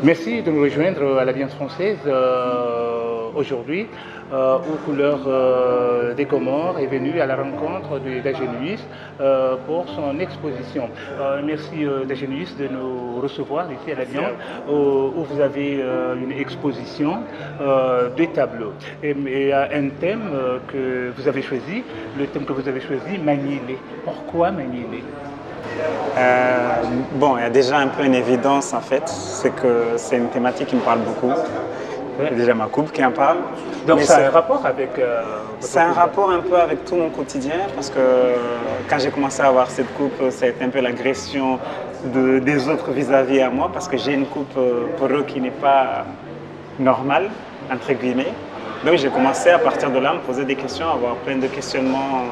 Merci de nous rejoindre à l'Alliance française aujourd'hui où Couleurs des Comores est venu à la rencontre d'Agénuis pour son exposition. Merci d'Agénuis de nous recevoir ici à l'Alliance où vous avez une exposition de tableaux et un thème que vous avez choisi, le thème que vous avez choisi, Magnilé. Pourquoi Magnilé? Bon, il y a déjà un peu une évidence en fait, c'est que c'est une thématique qui me parle beaucoup. Ouais. C'est déjà ma coupe qui en parle. Donc ça a un rapport avec... c'est un rapport un peu avec tout mon quotidien parce que quand j'ai commencé à avoir cette coupe, ça a été un peu l'agression des autres vis-à-vis à moi parce que j'ai une coupe pour eux qui n'est pas normale, entre guillemets. Donc j'ai commencé à partir de là à me poser des questions, à avoir plein de questionnements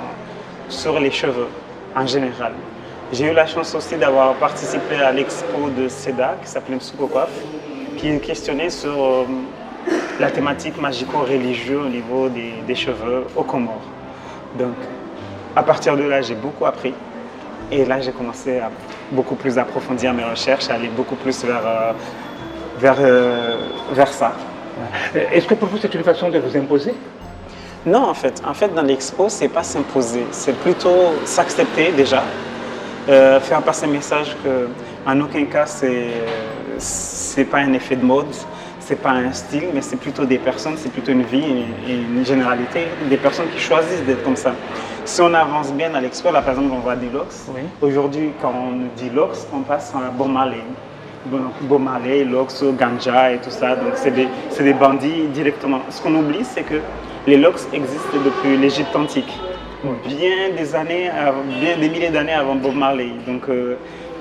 sur les cheveux en général. J'ai eu la chance aussi d'avoir participé à l'expo de SEDA qui s'appelait Msuko Coiffe, qui questionnait sur la thématique magico-religieuse au niveau des cheveux aux Comores. Donc, à partir de là, j'ai beaucoup appris. Et là, j'ai commencé à beaucoup plus approfondir mes recherches, à aller beaucoup plus vers ça. Est-ce que pour vous, c'est une façon de vous imposer? Non, en fait dans l'expo, c'est pas s'imposer, c'est plutôt s'accepter déjà. Faire passer le message qu'en aucun cas c'est pas un effet de mode, c'est pas un style, mais c'est plutôt des personnes, c'est plutôt une vie et une généralité, des personnes qui choisissent d'être comme ça. Si on avance bien à l'expo, là par exemple on voit des locks. Oui. Aujourd'hui quand on dit locks, on passe à Bob Marley, locks, ganja et tout ça, donc c'est des bandits directement. Ce qu'on oublie c'est que les locks existent depuis l'Égypte antique. Bien des milliers d'années avant Bob Marley. Donc,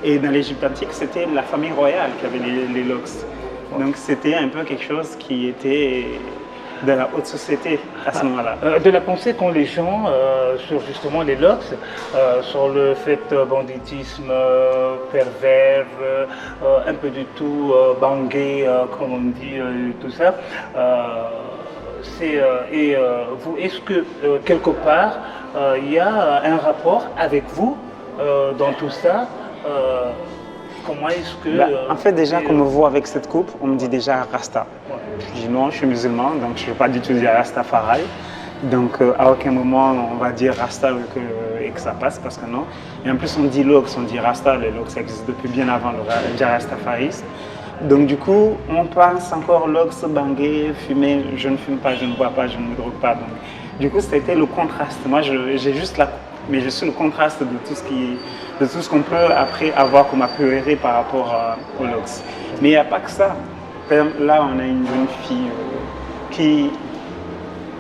et dans l'Égypte antique, c'était la famille royale qui avait les locks. Donc c'était un peu quelque chose qui était de la haute société à ce moment-là. De la pensée qu'ont les gens sur justement les locks, sur le fait banditisme, pervers, un peu du tout bangé, comme on dit, tout ça. Vous, est-ce que quelque part il y a un rapport avec vous dans tout ça? Comment est-ce que... en fait, déjà, qu'on me voit avec cette coupe, on me dit déjà Rasta. Ouais. Je dis non, je suis musulman, donc je ne veux pas du tout dire Rastafari. Donc, à aucun moment, on va dire Rasta et que ça passe, parce que non. Et en plus, on dit locks, on dit Rasta. Les locks, ça existe depuis bien avant le Rastafarisme. Donc, du coup, on pense encore locks, bangé, fumer. Je ne fume pas, je ne bois pas, je ne me drogue pas. Donc, du coup, c'était le contraste. Moi, j'ai juste la coupe, mais je suis le contraste de tout ce qu'on peut après avoir comme a priori par rapport aux locks. Mais il n'y a pas que ça. Là, on a une jeune fille qui,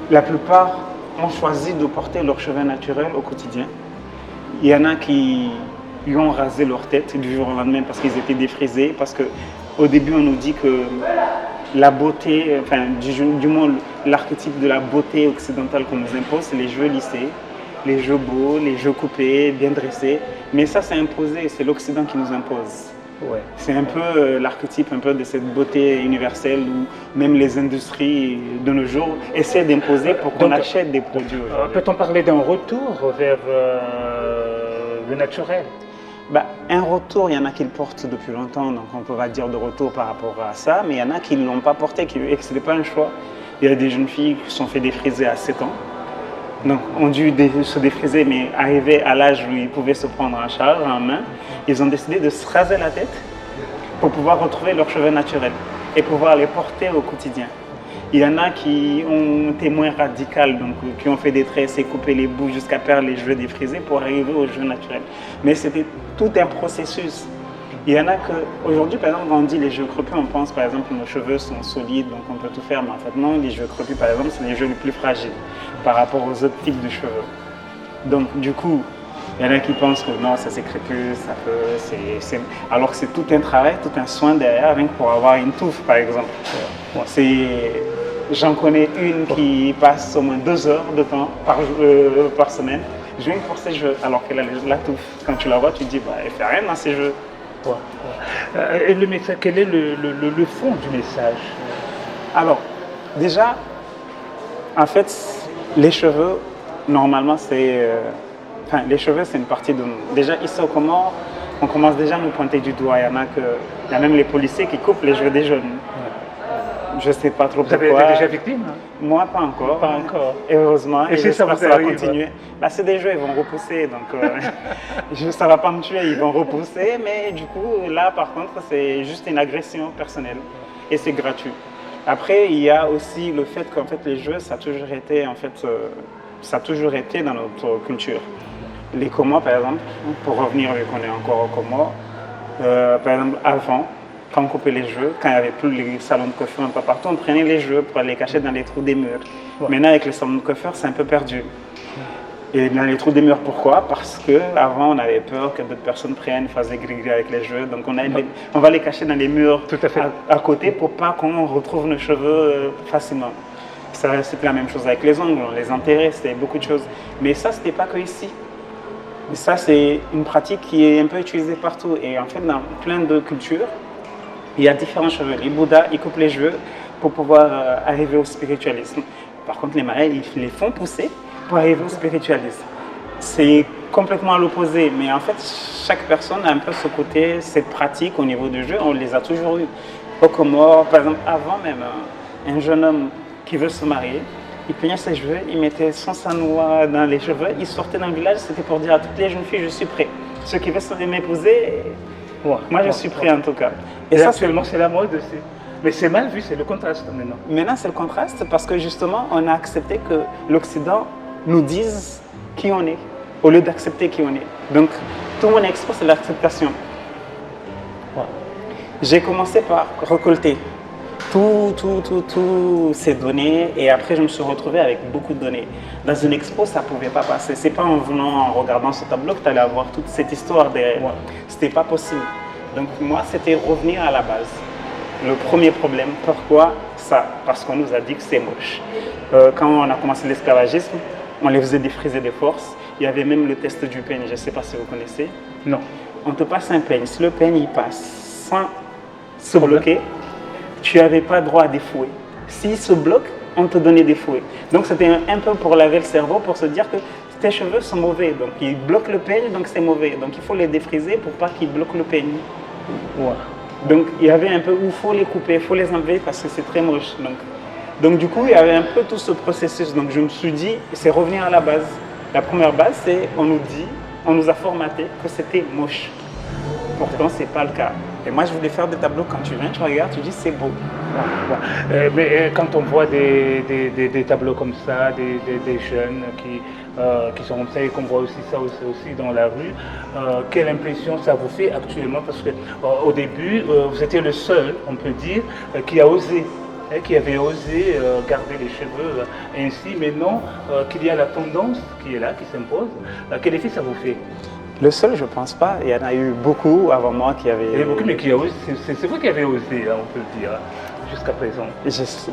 la plupart, ont choisi de porter leurs cheveux naturels au quotidien. Il y en a qui lui ont rasé leur tête du jour au lendemain parce qu'ils étaient défrisés, parce qu'au début, on nous dit que la beauté, enfin, du moins l'archétype de la beauté occidentale qu'on nous impose, c'est les cheveux lissés, les cheveux beaux, les cheveux coupés, bien dressés. Mais ça, c'est imposé, c'est l'Occident qui nous impose. Ouais. C'est un peu l'archétype un peu de cette beauté universelle où même les industries de nos jours essaient d'imposer pour qu'on achète des produits aujourd'hui. Peut-on parler d'un retour vers le naturel? Un retour, il y en a qui le portent depuis longtemps, donc on ne peut pas dire de retour par rapport à ça, mais il y en a qui ne l'ont pas porté et que ce n'est pas un choix. Il y a des jeunes filles qui se sont fait défriser à 7 ans. Donc, ont dû se défriser, mais arrivés à l'âge où ils pouvaient se prendre en charge, en main, ils ont décidé de se raser la tête pour pouvoir retrouver leurs cheveux naturels et pouvoir les porter au quotidien. Il y en a qui ont été moins radicales, donc qui ont fait des tresses, coupé les bouts jusqu'à perdre les cheveux défrisés pour arriver aux cheveux naturels. Mais c'était tout un processus. Il y en a qu'aujourd'hui, par exemple, quand on dit les cheveux crépus, on pense par exemple que nos cheveux sont solides, donc on peut tout faire, mais en fait non, les cheveux crépus, par exemple, c'est les cheveux les plus fragiles par rapport aux autres types de cheveux. Donc du coup, il y en a qui pensent que non, ça c'est crépus, ça peut, alors que c'est tout un travail, tout un soin derrière, rien que pour avoir une touffe, par exemple. J'en connais une qui passe au moins 2 heures de temps par semaine, juste pour ses cheveux, alors qu'elle a la touffe. Quand tu la vois, tu te dis, elle fait rien dans ses cheveux. Ouais, ouais. Et le message, quel est le fond du message? Alors, déjà, en fait, les cheveux, normalement, enfin, les cheveux, c'est une partie de nous. Déjà, ici au Comores, on commence déjà à nous pointer du doigt. Il y a même les policiers qui coupent les cheveux des jeunes. Je ne sais pas trop Vous avez pourquoi. été déjà victime, hein? Moi, pas encore. Pas encore. Et heureusement. Et si ça vous va arrive? continuer. Bah, c'est des jeux, ils vont repousser. Donc, ça ne va pas me tuer, ils vont repousser. Mais du coup, là, par contre, c'est juste une agression personnelle. Et c'est gratuit. Après, il y a aussi le fait qu'en fait, les jeux, ça a toujours été, ça a toujours été dans notre culture. Les Comores, par exemple, pour revenir, vu qu'on est encore aux Comores, par exemple, avant, quand on coupait les cheveux, quand il n'y avait plus les salons de coiffure un peu partout, on prenait les cheveux pour les cacher dans les trous des murs. Ouais. Maintenant, avec les salons de coiffure, c'est un peu perdu. Et dans les trous des murs, pourquoi? Parce qu'avant, on avait peur que d'autres personnes prennent, fassent des gris-gris avec les cheveux. Donc, on va les cacher dans les murs tout à fait. À côté pour pas qu'on retrouve nos cheveux facilement. C'était la même chose avec les ongles, on les enterrait, c'était beaucoup de choses. Mais ça, c'était pas que ici. Et ça, c'est une pratique qui est un peu utilisée partout. Et en fait, dans plein de cultures, il y a différents cheveux. Les Bouddhas, ils coupent les cheveux pour pouvoir arriver au spiritualisme. Par contre, les Mayas, ils les font pousser pour arriver au spiritualisme. C'est complètement à l'opposé, mais en fait, chaque personne a un peu ce côté, cette pratique au niveau du jeu, on les a toujours eu. Au Comores, par exemple, avant même, un jeune homme qui veut se marier, il peignait ses cheveux, il mettait son sang noir dans les cheveux, il sortait dans le village, c'était pour dire à toutes les jeunes filles, je suis prêt. Ceux qui veulent m'épouser, moi je suis prêt en tout cas. Et ça, actuellement, c'est la mode aussi. Mais c'est mal vu, c'est le contraste maintenant. Maintenant, c'est le contraste parce que justement, on a accepté que l'Occident nous dise qui on est, au lieu d'accepter qui on est. Donc, tout mon expo, c'est l'acceptation. Ouais. J'ai commencé par récolter toutes ces données et après, je me suis retrouvé avec beaucoup de données. Dans une expo, ça ne pouvait pas passer. Ce n'est pas en venant, en regardant ce tableau que tu allais avoir toute cette histoire derrière. Ouais. Ce n'était pas possible. Donc, moi, c'était revenir à la base. Le premier problème, pourquoi ça? Parce qu'on nous a dit que c'est moche. Quand on a commencé l'esclavagisme, on les faisait défriser de force. Il y avait même le test du peigne, je ne sais pas si vous connaissez. Non. On te passe un peigne. Si le peigne il passe sans se bloquer, tu n'avais pas droit à des fouets. S'il se bloque, on te donnait des fouets. Donc c'était un peu pour laver le cerveau, pour se dire que tes cheveux sont mauvais. Donc ils bloquent le peigne, donc c'est mauvais. Donc il faut les défriser pour pas qu'ils bloquent le peigne. Ouais. Donc il y avait un peu où il faut les couper, il faut les enlever parce que c'est très moche. Donc du coup, il y avait un peu tout ce processus. Donc je me suis dit, c'est revenir à la base. La première base, c'est on nous a formaté que c'était moche. Pourtant, ce n'est pas le cas. Et moi, je voulais faire des tableaux. Quand tu viens, tu regardes, tu dis c'est beau. Mais quand on voit des tableaux comme ça, des jeunes qui sont comme ça et qu'on voit aussi ça aussi dans la rue, quelle impression ça vous fait actuellement? Parce qu'au début, vous étiez le seul, on peut dire, qui a osé. Qui avait osé garder les cheveux ainsi, mais non, qu'il y a la tendance qui est là, qui s'impose. Quel effet ça vous fait? Le seul, je ne pense pas. Il y en a eu beaucoup avant moi qui avaient... Il y a beaucoup, mais qui a osé. C'est vous qui avez osé, on peut le dire, jusqu'à présent.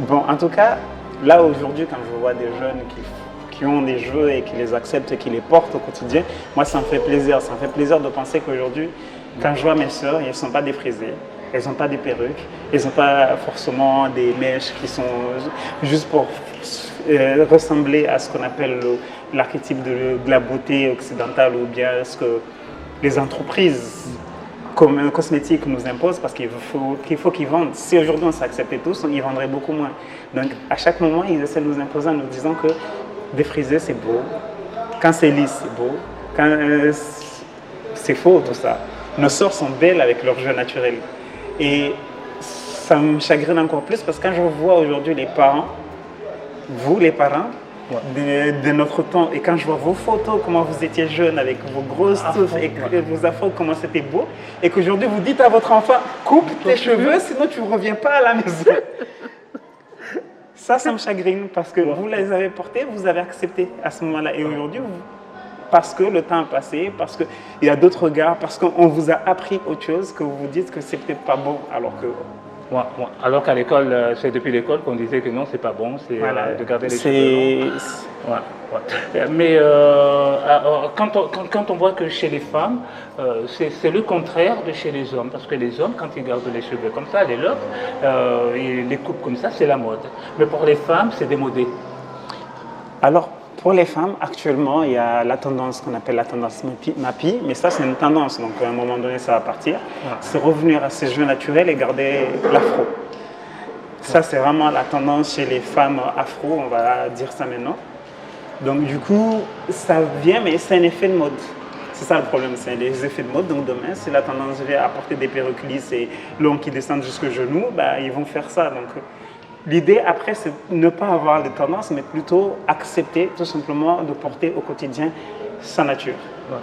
Bon, en tout cas, là aujourd'hui, quand je vois des jeunes qui ont des cheveux et qui les acceptent et qui les portent au quotidien, moi, ça me fait plaisir. Ça me fait plaisir de penser qu'aujourd'hui, quand je vois mes sœurs, elles ne sont pas défrisées. Elles n'ont pas des perruques, elles n'ont pas forcément des mèches qui sont juste pour ressembler à ce qu'on appelle l'archétype de la beauté occidentale ou bien ce que les entreprises cosmétiques nous imposent parce qu'il faut qu'ils vendent. Si aujourd'hui on s'acceptait tous, ils vendraient beaucoup moins. Donc à chaque moment, ils essaient de nous imposer en nous disant que défriser c'est beau, quand c'est lisse c'est beau, quand c'est faux tout ça. Nos sœurs sont belles avec leur jeu naturel. Et ça me chagrine encore plus parce que quand je vois aujourd'hui les parents, vous les parents de notre temps, et quand je vois vos photos, comment vous étiez jeunes avec vos grosses touffes et vos afros, comment c'était beau, et qu'aujourd'hui vous dites à votre enfant, coupe tes cheveux sinon tu ne reviens pas à la maison. Ça me chagrine parce que vous les avez portés, vous avez accepté à ce moment-là. Et aujourd'hui, parce que le temps a passé, parce qu'il y a d'autres regards, parce qu'on vous a appris autre chose, que vous vous dites que c'est peut-être pas bon, alors que Ouais, ouais. Alors qu'à l'école, c'est depuis l'école qu'on disait que non, c'est pas bon, c'est de garder les cheveux longs. Ouais, ouais. Mais quand on voit que chez les femmes, c'est le contraire de chez les hommes. Parce que les hommes, quand ils gardent les cheveux comme ça, les locks, ils les coupent comme ça, c'est la mode. Mais pour les femmes, c'est démodé. Alors, pour les femmes, actuellement, il y a la tendance qu'on appelle la tendance MAPI, mais ça, c'est une tendance, donc à un moment donné, ça va partir. Ouais. C'est revenir à ses cheveux naturels et garder l'afro. Ça, c'est vraiment la tendance chez les femmes afro, on va dire ça maintenant. Donc, du coup, ça vient, mais c'est un effet de mode. C'est ça le problème, c'est les effets de mode. Donc, demain, si la tendance vient à porter des perruques lisses et longues qui descendent jusqu'au genou, bah, ils vont faire ça. Donc, l'idée après, c'est ne pas avoir de tendance, mais plutôt accepter tout simplement de porter au quotidien sa nature. Ouais.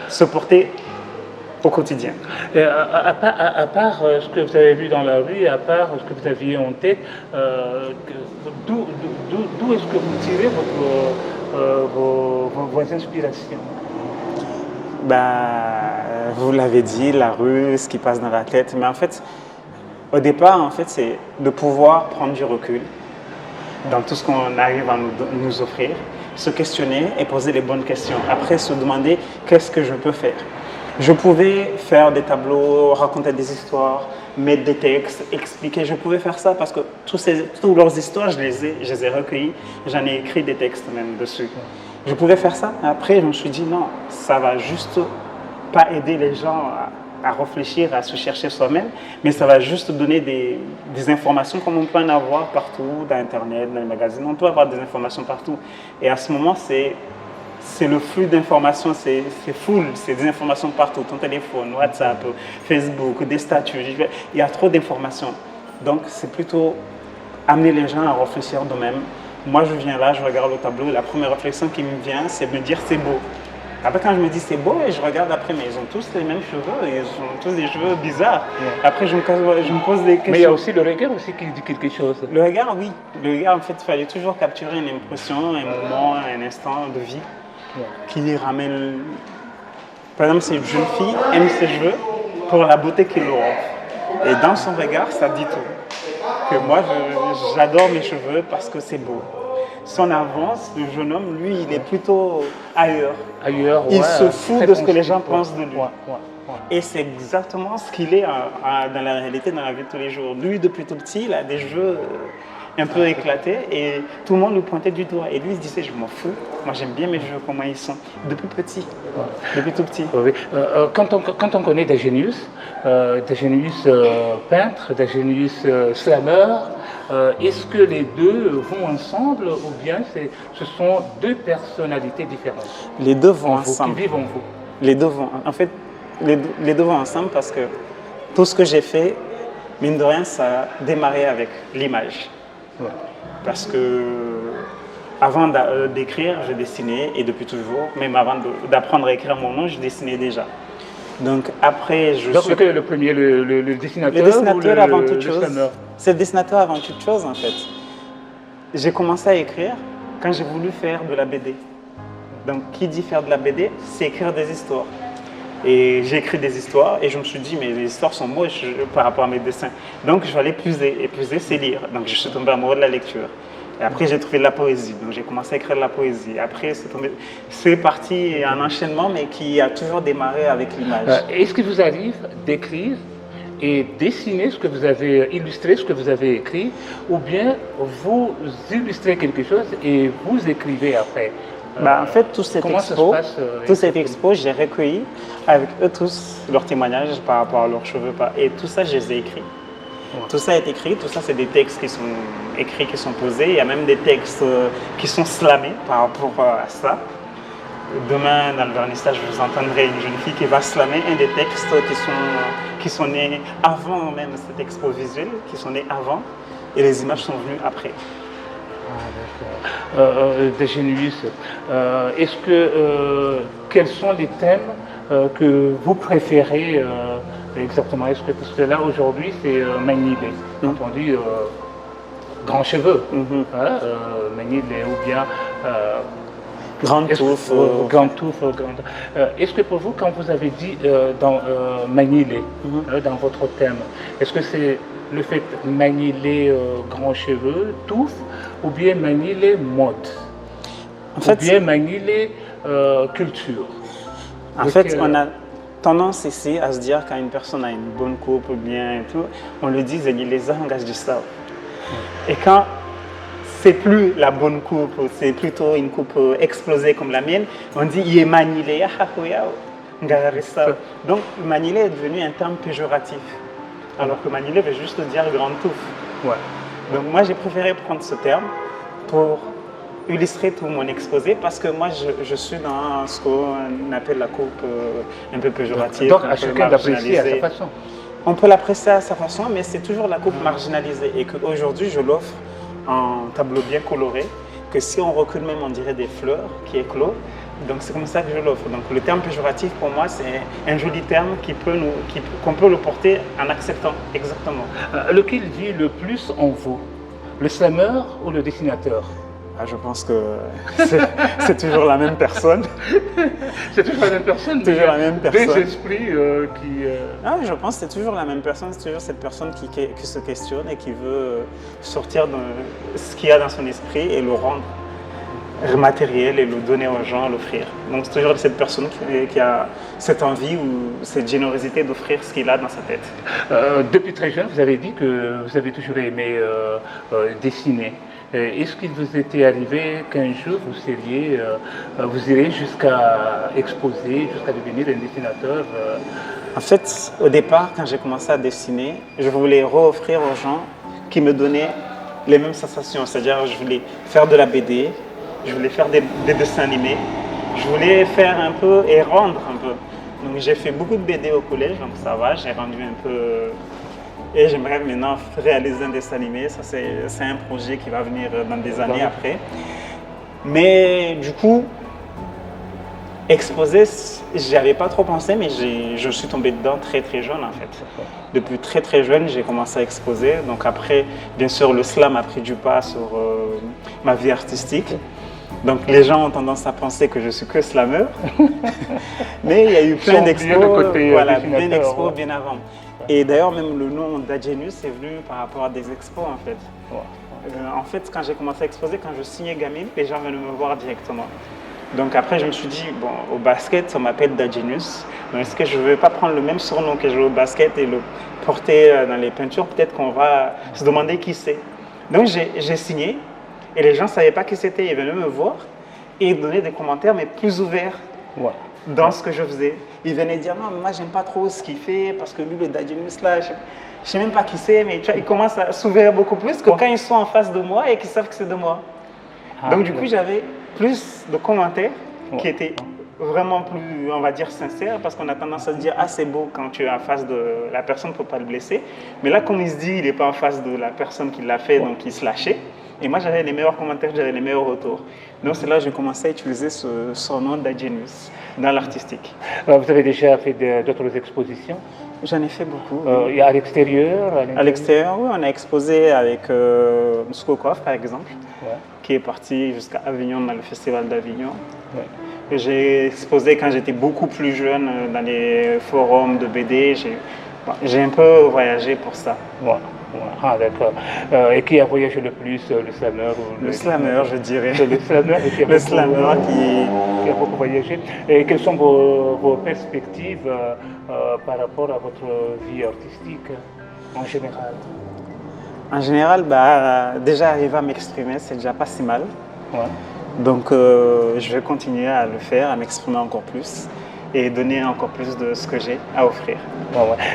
Se porter au quotidien. Et à part ce que vous avez vu dans la rue, à part ce que vous aviez en tête, d'où est-ce que vous tirez vos inspirations? Vous l'avez dit, la rue, ce qui passe dans la tête, mais en fait, au départ, en fait, c'est de pouvoir prendre du recul dans tout ce qu'on arrive à nous offrir, se questionner et poser les bonnes questions. Après, se demander qu'est-ce que je peux faire. Je pouvais faire des tableaux, raconter des histoires, mettre des textes, expliquer. Je pouvais faire ça parce que toutes leurs histoires, je les ai recueillies. J'en ai écrit des textes même dessus. Je pouvais faire ça. Après, je me suis dit non, ça va juste pas aider les gens à réfléchir, à se chercher soi-même, mais ça va juste donner des informations comme on peut en avoir partout, dans Internet, dans les magazines, on peut avoir des informations partout. Et à ce moment, c'est le flux d'informations, c'est full, c'est des informations partout, ton téléphone, WhatsApp, Facebook, des statuts, il y a trop d'informations. Donc c'est plutôt amener les gens à réfléchir d'eux-mêmes. Moi je viens là, je regarde le tableau, la première réflexion qui me vient, c'est de me dire c'est beau. Après, quand je me dis c'est beau, et je regarde après, mais ils ont tous les mêmes cheveux, ils ont tous des cheveux bizarres. Yeah. Après, je me pose des questions. Mais il y a aussi le regard aussi qui dit quelque chose. Le regard, oui. Le regard, en fait, il fallait toujours capturer une impression, un moment, un instant de vie qui ramène. Par exemple, si une jeune fille aime ses cheveux pour la beauté qu'ils leur offrent. Et dans son regard, ça dit tout. Que moi, j'adore mes cheveux parce que c'est beau. Si on avance, le jeune homme, lui, il est plutôt ailleurs. Il se fout de ce que les gens pensent de lui. Et c'est exactement ce qu'il est dans la réalité, dans la vie de tous les jours. Lui, depuis tout petit, il a des cheveux un peu éclatés et tout le monde le pointait du doigt. Et lui, il se disait, je m'en fous. Moi, j'aime bien mes cheveux, comment ils sont. Depuis petit. Depuis tout petit. Oui. Quand on connaît Dagenius peintre, Dagenius slammer, est-ce que les deux vont ensemble ou bien ce sont deux personnalités différentes? Les deux vont ensemble. Qui vivent en vous? Les deux vont. En fait, les deux vont ensemble parce que tout ce que j'ai fait, mine de rien, ça a démarré avec l'image. Ouais. Parce que avant d'écrire, je dessinais et depuis toujours, même avant d'apprendre à écrire mon nom, je dessinais déjà. Donc après, Donc le premier, le dessinateur. Le dessinateur avant toute chose. C'est le dessinateur avant toute chose en fait. J'ai commencé à écrire quand j'ai voulu faire de la BD. Donc qui dit faire de la BD, c'est écrire des histoires. Et j'ai écrit des histoires et je me suis dit mais les histoires sont moches par rapport à mes dessins. Donc je vais aller puiser et puiser c'est lire. Donc je suis tombé amoureux de la lecture. Et après, j'ai trouvé de la poésie. Donc, j'ai commencé à écrire de la poésie. Après, c'est parti un enchaînement, mais qui a toujours démarré avec l'image. Est-ce que vous arrive d'écrire et dessiner ce que vous avez illustré, ce que vous avez écrit, ou bien vous illustrez quelque chose et vous écrivez après? En fait, tout cette expo, j'ai recueilli avec eux tous leurs témoignages par rapport à leurs cheveux. Et tout ça, je les ai écrits. Ouais. Tout ça est écrit, tout ça c'est des textes qui sont écrits, qui sont posés. Il y a même des textes qui sont slamés par rapport à ça. Demain, dans le vernissage, vous entendrez une jeune fille qui va slammer un des textes qui sont nés avant même cette expo visuelle, qui sont nés avant, et les images sont venues après. Dagenius, quels sont les thèmes que vous préférez exactement? Parce que là aujourd'hui c'est Magnilé, quand on dit grand cheveux, Magnilé ou bien grande touffe. Est-ce que pour vous, quand vous avez dit dans Magnilé, dans votre thème, est-ce que c'est le fait de manier les grands cheveux, touffes, ou bien manier les modes, En fait, ou bien manier les cultures. En fait, on a tendance ici à se dire quand une personne a une bonne coupe ou bien et tout, on le dit, il les engage du style. Et quand c'est plus la bonne coupe, c'est plutôt une coupe explosée comme la mienne, on dit il est manilé, donc manilé est devenu un terme péjoratif, alors que manilé veut juste dire grande touffe. Ouais. Donc moi j'ai préféré prendre ce terme pour illustrer tout mon exposé parce que moi je suis dans ce qu'on appelle la coupe un peu péjorative. Donc à chacun d'apprécier à sa façon. On peut l'apprécier à sa façon, mais c'est toujours la coupe marginalisée et qu'aujourd'hui je l'offre en tableau bien coloré, que si on recule même on dirait des fleurs qui éclosent. Donc c'est comme ça que je l'offre. Donc le terme péjoratif pour moi c'est un joli terme qu'on peut le porter en acceptant exactement. Lequel dit le plus en vous, le slammer ou le dessinateur? Je pense que c'est toujours la même personne. C'est toujours la même personne. Toujours la même personne. Des esprits qui. Je pense que c'est toujours la même personne. C'est toujours cette personne qui se questionne et qui veut sortir de ce qu'il y a dans son esprit et le rendre matériel et le donner aux gens, l'offrir. Donc c'est toujours cette personne qui a cette envie ou cette générosité d'offrir ce qu'il a dans sa tête. Depuis très jeune, vous avez dit que vous avez toujours aimé dessiner. Est-ce qu'il vous était arrivé qu'un jour vous irez jusqu'à exposer, jusqu'à devenir un dessinateur En fait, au départ, quand j'ai commencé à dessiner, je voulais offrir aux gens qui me donnaient les mêmes sensations. C'est-à-dire, je voulais faire de la BD, je voulais faire des dessins animés, je voulais faire un peu et rendre un peu. Donc j'ai fait beaucoup de BD au collège, donc ça va, j'ai rendu un peu. Et j'aimerais maintenant réaliser un dessin animé. Ça, c'est un projet qui va venir dans des années après. Mais du coup, exposer, j'y avais pas trop pensé, mais je suis tombé dedans très très jeune en fait. Depuis très très jeune, j'ai commencé à exposer. Donc après, bien sûr, le slam a pris du pas sur ma vie artistique. Donc les gens ont tendance à penser que je suis que slammer. Mais il y a eu plein d'expos, plein d'expos bien avant. Et d'ailleurs, même le nom d'Agenius est venu par rapport à des expos en fait. En fait, quand j'ai commencé à exposer, quand je signais Gamine, les gens venaient me voir directement. Donc après, je me suis dit, bon, au basket, on m'appelle Dagenius. Donc est-ce que je ne vais pas prendre le même surnom que j'ai au basket et le porter dans les peintures? Peut-être qu'on va se demander qui c'est. Donc j'ai signé et les gens ne savaient pas qui c'était. Ils venaient me voir et donner des commentaires, mais plus ouverts. Dans ce que je faisais. Ils venaient dire non, mais moi j'aime pas trop ce qu'il fait parce que lui, le Dagenius là, je sais même pas qui c'est, mais tu vois, ils commencent à s'ouvrir beaucoup plus que quand ils sont en face de moi et qu'ils savent que c'est de moi. Donc du coup, j'avais plus de commentaires qui étaient vraiment plus, on va dire, sincères parce qu'on a tendance à se dire ah c'est beau quand tu es en face de la personne pour pas le blesser. Mais là, comme il se dit, il n'est pas en face de la personne qui l'a fait, donc il se lâchait. Et moi, j'avais les meilleurs commentaires, j'avais les meilleurs retours. Donc, c'est là que j'ai commencé à utiliser ce nom d'Agenius dans l'artistique. Vous avez déjà fait d'autres expositions? J'en ai fait beaucoup. Et à l'extérieur? À l'extérieur, oui. On a exposé avec Skokov, par exemple, qui est parti jusqu'à Avignon, dans le festival d'Avignon. J'ai exposé quand j'étais beaucoup plus jeune dans les forums de BD. J'ai un peu voyagé pour ça. Ah d'accord. Et qui a voyagé le plus, le slammer ou le slammer, je dirais. Le slammer, qui a beaucoup voyagé. Et quelles sont vos perspectives par rapport à votre vie artistique en général? En général, déjà arriver à m'exprimer, c'est déjà pas si mal. Donc je vais continuer à le faire, à m'exprimer encore plus et donner encore plus de ce que j'ai à offrir.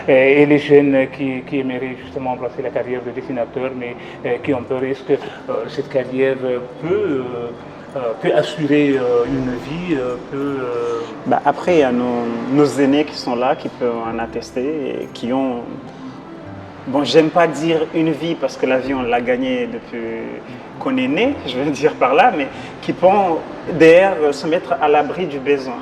Et les jeunes qui aimeraient justement embrasser la carrière de dessinateur, mais qui ont peur, est-ce que cette carrière peut assurer une vie Après, il y a nos aînés qui sont là, qui peuvent en attester et qui ont... Bon, j'aime pas dire une vie parce que la vie, on l'a gagnée depuis qu'on est né, je veux dire par là, mais qui peuvent d'ailleurs se mettre à l'abri du besoin.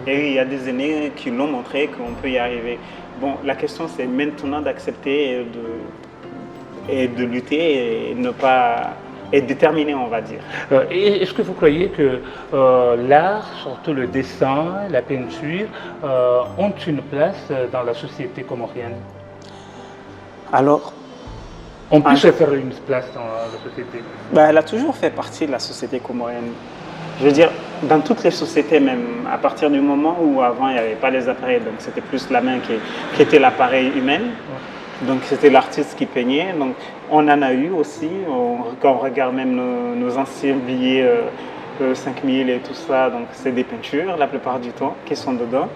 Et il y a des aînés qui l'ont montré qu'on peut y arriver. Bon, la question c'est maintenant d'accepter et de lutter et ne pas être déterminé, on va dire. Est-ce que vous croyez que l'art, surtout le dessin, la peinture, ont une place dans la société comorienne? Alors, On peut se faire une place dans la société. Ben, elle a toujours fait partie de la société comorienne. Je veux dire, dans toutes les sociétés, même à partir du moment où avant il n'y avait pas les appareils, donc c'était plus la main qui était l'appareil humain, donc c'était l'artiste qui peignait. Donc on en a eu aussi, quand on regarde même nos anciens billets 5000 et tout ça, donc c'est des peintures la plupart du temps qui sont dedans.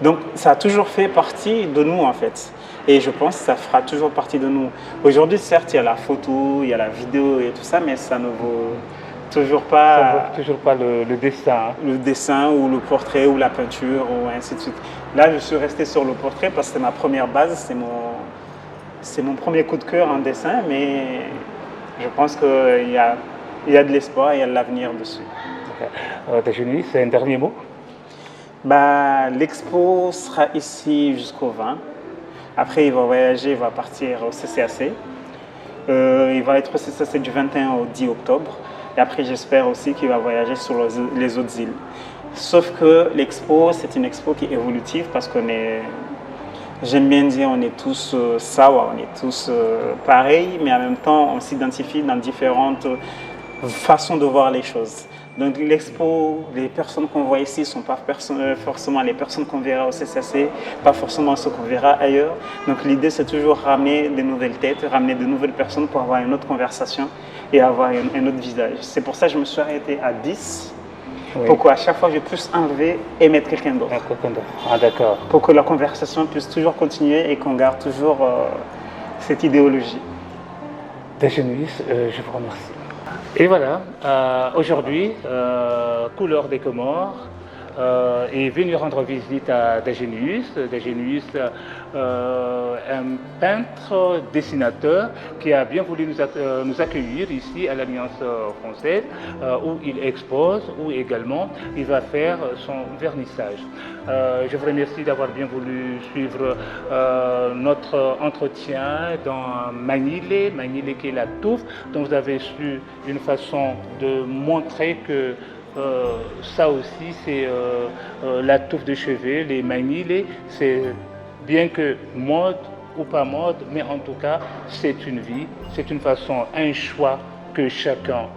Donc ça a toujours fait partie de nous en fait. Et je pense que ça fera toujours partie de nous. Aujourd'hui, certes, il y a la photo, il y a la vidéo et tout ça, mais ça ne vaut toujours pas, Ça vaut toujours pas le dessin. Hein. le dessin ou le portrait ou la peinture ou ainsi de suite. Là, je suis resté sur le portrait parce que c'est ma première base, c'est mon premier coup de cœur en dessin, mais je pense qu'il y a de l'espoir, il y a de l'avenir dessus. Dagenuis, c'est un dernier mot? Bah, l'expo sera ici jusqu'au 20. Après, il va voyager, il va partir au CCAC. Il va être au CCAC du 21 au 10 octobre. Et après, j'espère aussi qu'il va voyager sur les autres îles. Sauf que l'expo, c'est une expo qui est évolutive parce j'aime bien dire, on est tous sawa, on est tous pareils, mais en même temps, on s'identifie dans différentes façons de voir les choses. Donc l'expo, les personnes qu'on voit ici ne sont pas forcément les personnes qu'on verra au CCAC, pas forcément ceux qu'on verra ailleurs. Donc l'idée, c'est toujours ramener de nouvelles têtes, ramener de nouvelles personnes pour avoir une autre conversation et avoir un autre visage. C'est pour ça que je me suis arrêté à 10, pour qu'à chaque fois, je puisse enlever et mettre quelqu'un d'autre. Ah, d'accord. Pour que la conversation puisse toujours continuer et qu'on garde toujours cette idéologie. Dagenuis, je vous remercie. Et voilà, aujourd'hui, Couleur des Comores est venu rendre visite à Dagenuis. Dagenuis, un peintre dessinateur qui a bien voulu nous accueillir ici à l'Alliance française, où il expose, où également il va faire son vernissage. Je vous remercie d'avoir bien voulu suivre notre entretien dans Manilé qui est la touffe, dont vous avez su une façon de montrer que ça aussi c'est la touffe de chevet, les manilés, c'est bien que mode ou pas mode, mais en tout cas c'est une vie, c'est une façon, un choix que chacun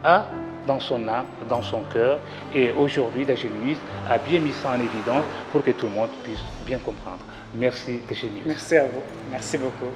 a dans son âme, dans son cœur. Et aujourd'hui, Dagenuis a bien mis ça en évidence pour que tout le monde puisse bien comprendre. Merci, Dagenuis. Merci à vous. Merci beaucoup.